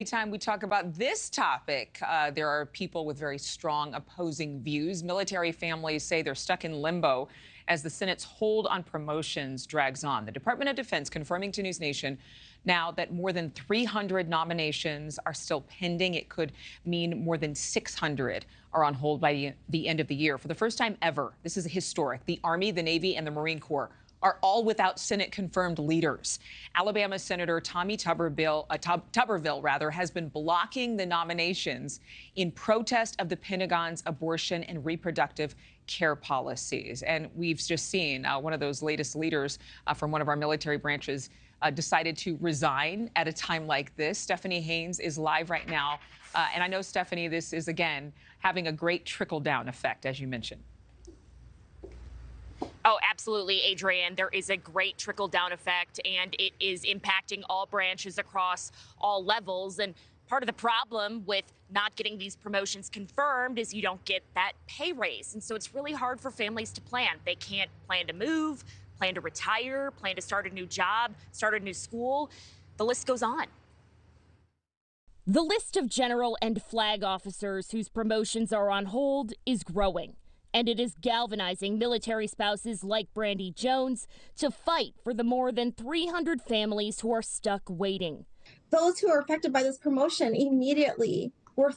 Anytime we talk about this topic, there are people with very strong opposing views. Military families say they're stuck in limbo as the Senate's hold on promotions drags on. The Department of Defense confirming to NewsNation now that more than 300 nominations are still pending. It could mean more than 600 are on hold by the end of the year. For the first time ever, this is historic. The Army, the Navy, and the Marine Corps are all without Senate-confirmed leaders. Alabama Senator Tuberville has been blocking the nominations in protest of the Pentagon's abortion and reproductive care policies. And we've just seen one of those latest leaders from one of our military branches decided to resign at a time like this. Stephanie Haynes is live right now. And I know, Stephanie, this is, again, having a great trickle-down effect, as you mentioned. Oh, absolutely, Adrienne. There is a great trickle-down effect, and it is impacting all branches across all levels. And part of the problem with not getting these promotions confirmed is you don't get that pay raise. And so it's really hard for families to plan. They can't plan to move, plan to retire, plan to start a new job, start a new school. The list goes on. The list of general and flag officers whose promotions are on hold is growing. And it is galvanizing military spouses like Brandy Jones to fight for the more than 300 families who are stuck waiting. Those who are affected by this promotion immediately were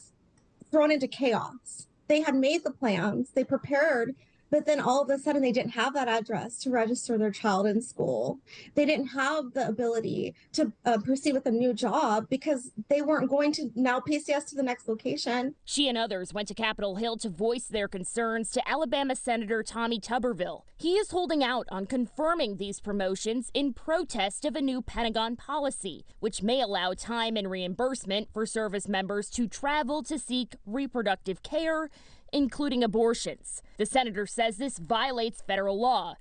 thrown into chaos. They had made the plans, they prepared, but then all of a sudden they didn't have that address to register their child in school. They didn't have the ability to proceed with a new job because they weren't going to now PCS to the next location. She and others went to Capitol Hill to voice their concerns to Alabama Senator Tuberville. He is holding out on confirming these promotions in protest of a new Pentagon policy, which may allow time and reimbursement for service members to travel to seek reproductive care, including abortions. The senator says this violates federal law.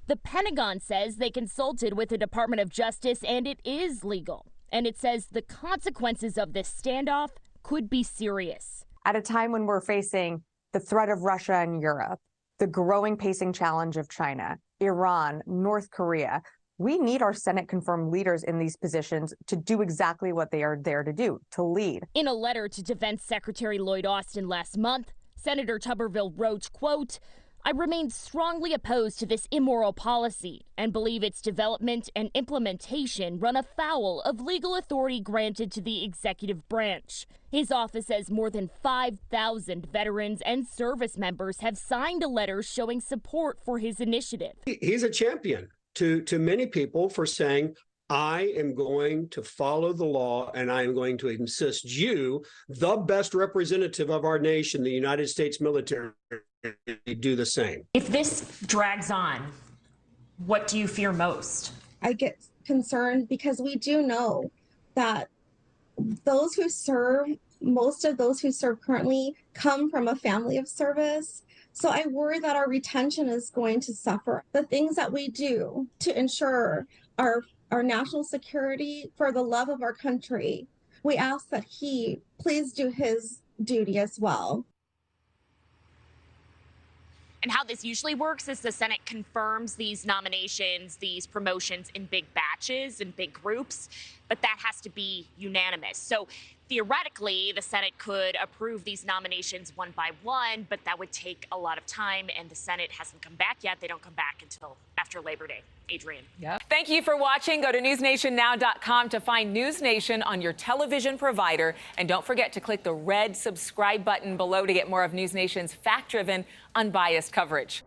The Pentagon says they consulted with the Department of Justice and it is legal. And it says the consequences of this standoff could be serious. At a time when we're facing the threat of Russia and Europe, the growing pacing challenge of China, Iran, North Korea, we need our Senate-confirmed leaders in these positions to do exactly what they are there to do, to lead. In a letter to Defense Secretary Lloyd Austin last month, Senator Tuberville wrote, quote, "I remain strongly opposed to this immoral policy and believe its development and implementation run afoul of legal authority granted to the executive branch." His office says more than 5,000 veterans and service members have signed a letter showing support for his initiative. He's a champion to many people for saying, I am going to follow the law and I am going to insist you, the best representative of our nation, the United States military, do the same. If this drags on, what do you fear most? I get concerned because we do know that those who serve, most of those who serve currently come from a family of service. So I worry that our retention is going to suffer. The things that we do to ensure our national security, for the love of our country, we ask that he please do his duty as well. And how this usually works is the Senate confirms these nominations, these promotions in big batches and big groups, but that has to be unanimous. So theoretically, the Senate could approve these nominations one by one, but that would take a lot of time, and the Senate hasn't come back yet. They don't come back until after Labor Day. Adrienne. Yep. Thank you for watching. Go to newsnationnow.com to find NewsNation on your television provider. And don't forget to click the red subscribe button below to get more of NewsNation's fact-driven, unbiased coverage.